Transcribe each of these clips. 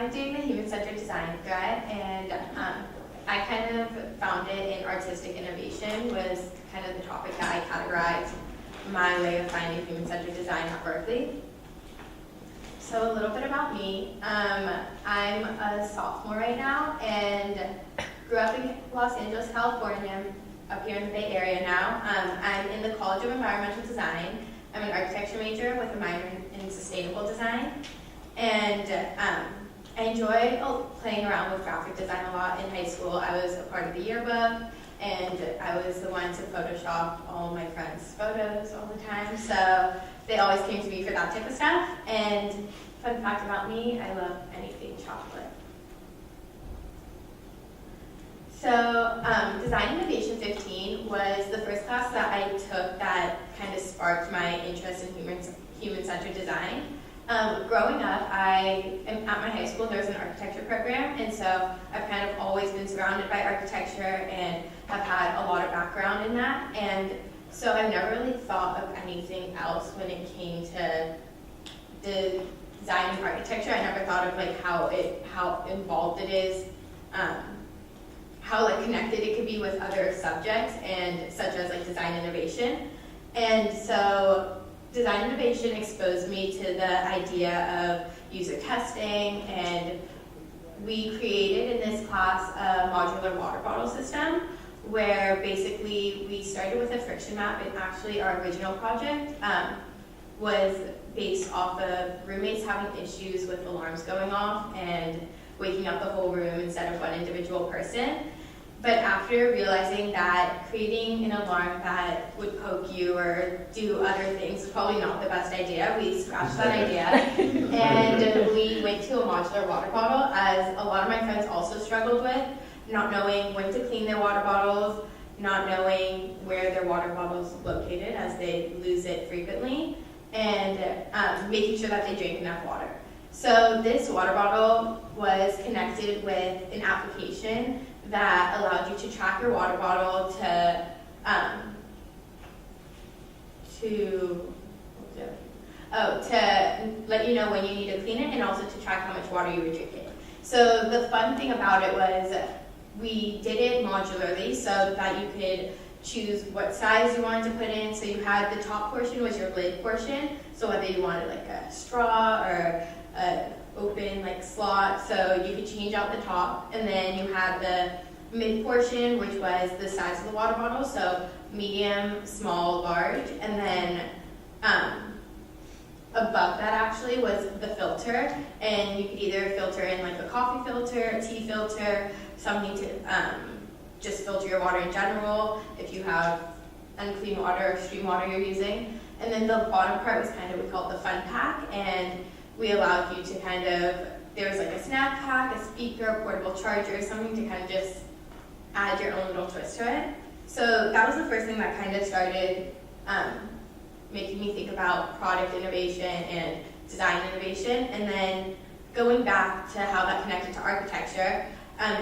I'm doing the human-centered design thread, and I kind of found it in artistic innovation was kind of the topic that I categorized my way of finding human-centered design at Berkeley. So a little bit about me. I'm a sophomore right now and grew up in Los Angeles, California. I'm up here in the Bay Area now. I'm in the College of Environmental Design. I'm an architecture major with a minor in sustainable design. And I enjoy playing around with graphic design a lot in high school. I was a part of the yearbook, and I was the one to Photoshop all my friends' photos all the time. So they always came to me for that type of stuff. And fun fact about me, I love anything chocolate. So Design Innovation 15 was the first class that I took that kind of sparked my interest in human-centered design. Growing up, at my high school, there's an architecture program, and so I've kind of always been surrounded by architecture and have had a lot of background in that. And so I've never really thought of anything else when it came to the design and architecture. I never thought of like how involved it is, how like connected it could be with other subjects, and such as like design innovation. And so design innovation exposed me to the idea of user testing, and we created in this class a modular water bottle system where basically we started with a friction map, and actually our original project was based off of roommates having issues with alarms going off and waking up the whole room instead of one individual person. But after realizing that creating an alarm that would poke you or do other things is probably not the best idea, we scratched that idea. And we went to a modular water bottle, as a lot of my friends also struggled with, not knowing when to clean their water bottles, not knowing where their water bottle is located as they lose it frequently, and making sure that they drink enough water. So this water bottle was connected with an application that allowed you to track your water bottle to let you know when you need to clean it, and also to track how much water you were drinking. So the fun thing about it was we did it modularly so that you could choose what size you wanted to put in. So you had the top portion was your lid portion, so whether you wanted like a straw or a open like slot, so you could change out the top. And then you had the mid portion, which was the size of the water bottle, so medium, small, large. And then above that actually was the filter, and you could either filter in like a coffee filter, a tea filter, something to just filter your water in general if you have unclean water or stream water you're using. And then the bottom part was kind of, we call it the fun pack, and we allowed you to kind of, there was like a snack pack, a speaker, a portable charger, something to kind of just add your own little twist to it. So that was the first thing that kind of started making me think about product innovation and design innovation. And then going back to how that connected to architecture,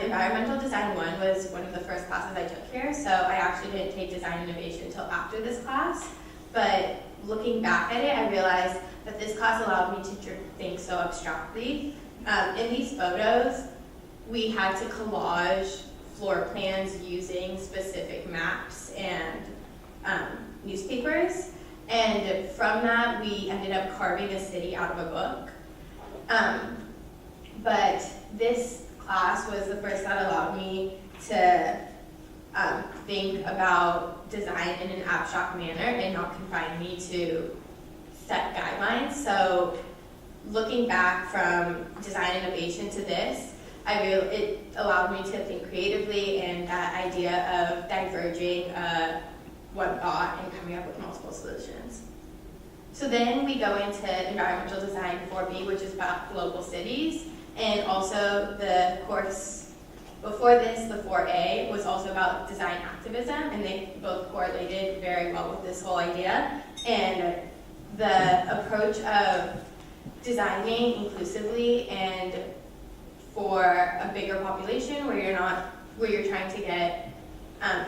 Environmental Design 1 was one of the first classes I took here, so I actually didn't take design innovation until after this class. But looking back at it, I realized that this class allowed me to think so abstractly. In these photos, we had to collage floor plans using specific maps and newspapers. And from that, we ended up carving a city out of a book. But this class was the first that allowed me to think about design in an abstract manner and not confine me to set guidelines. So looking back from design innovation to this, it allowed me to think creatively, and that idea of diverging one thought and coming up with multiple solutions. So then we go into Environmental Design 4B, which is about global cities, and also the course before this, the 4A, was also about design activism, and they both correlated very well with this whole idea. And the approach of designing inclusively and for a bigger population where you're trying to get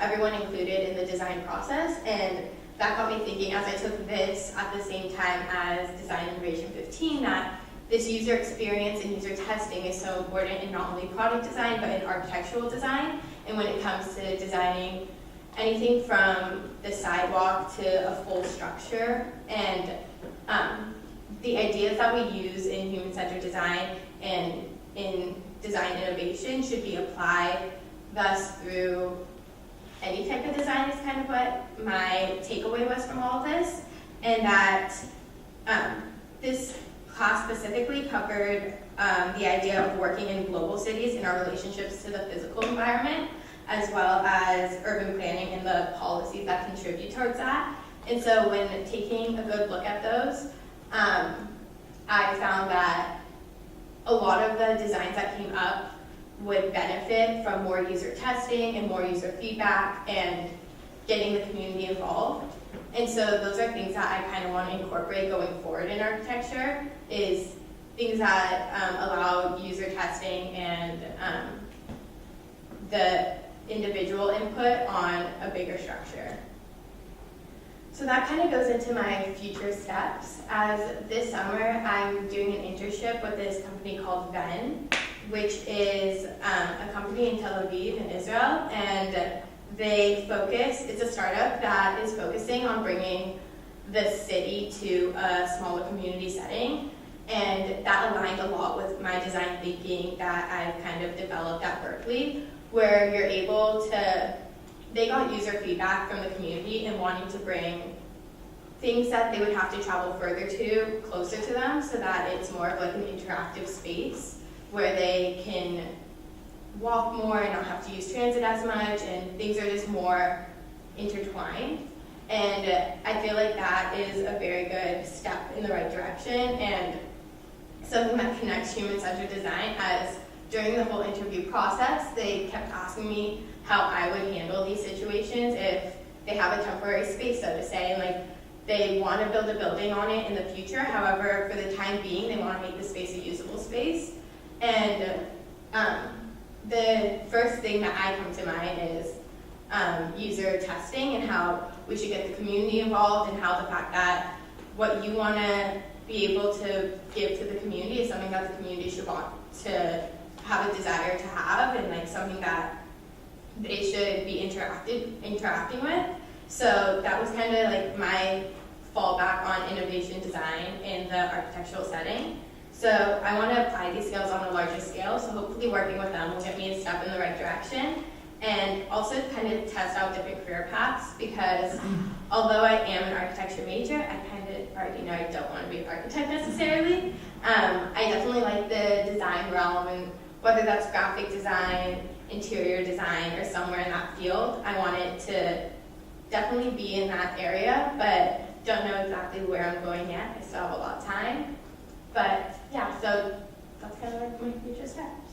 everyone included in the design process. And that got me thinking, as I took this at the same time as Design Innovation 15, that this user experience and user testing is so important in not only product design, but in architectural design. And when it comes to designing anything from the sidewalk to a full structure, and the ideas that we use in human-centered design and in design innovation should be applied thus through any type of design is kind of what my takeaway was from all of this. And that this class specifically covered the idea of working in global cities and our relationships to the physical environment, as well as urban planning and the policies that contribute towards that. And so when taking a good look at those, I found that a lot of the designs that came up would benefit from more user testing and more user feedback and getting the community involved. And so those are things that I kind of want to incorporate going forward in architecture, is things that allow user testing and the individual input on a bigger structure. So that kind of goes into my future steps. As this summer, I'm doing an internship with this company called Venn, which is a company in Tel Aviv in Israel, and it's a startup that is focusing on bringing the city to a smaller community setting, and that aligned a lot with my design thinking that I've kind of developed at Berkeley, where you're able to, they got user feedback from the community and wanting to bring things that they would have to travel further to closer to them, so that it's more of like an interactive space where they can walk more and not have to use transit as much, and things are just more intertwined. And I feel like that is a very good step in the right direction, and something that connects human-centered design, as during the whole interview process, they kept asking me how I would handle these situations if they have a temporary space, so to say, and like they want to build a building on it in the future. However, for the time being, they want to make the space a usable space. And the first thing that I come to mind is user testing, and how we should get the community involved, and how the fact that what you want to be able to give to the community is something that the community should want to have a desire to have, and like something that they should be interacting with. So that was kind of like my fallback on innovation design in the architectural setting. So I want to apply these skills on a larger scale, so hopefully working with them will get me a step in the right direction, and also kind of test out different career paths, because although I am an architecture major, I kind of already know I don't want to be an architect necessarily. I definitely like the design realm, and whether that's graphic design, interior design, or somewhere in that field, I want it to definitely be in that area, but don't know exactly where I'm going yet. I still have a lot of time. But yeah, so that's kind of like my future steps.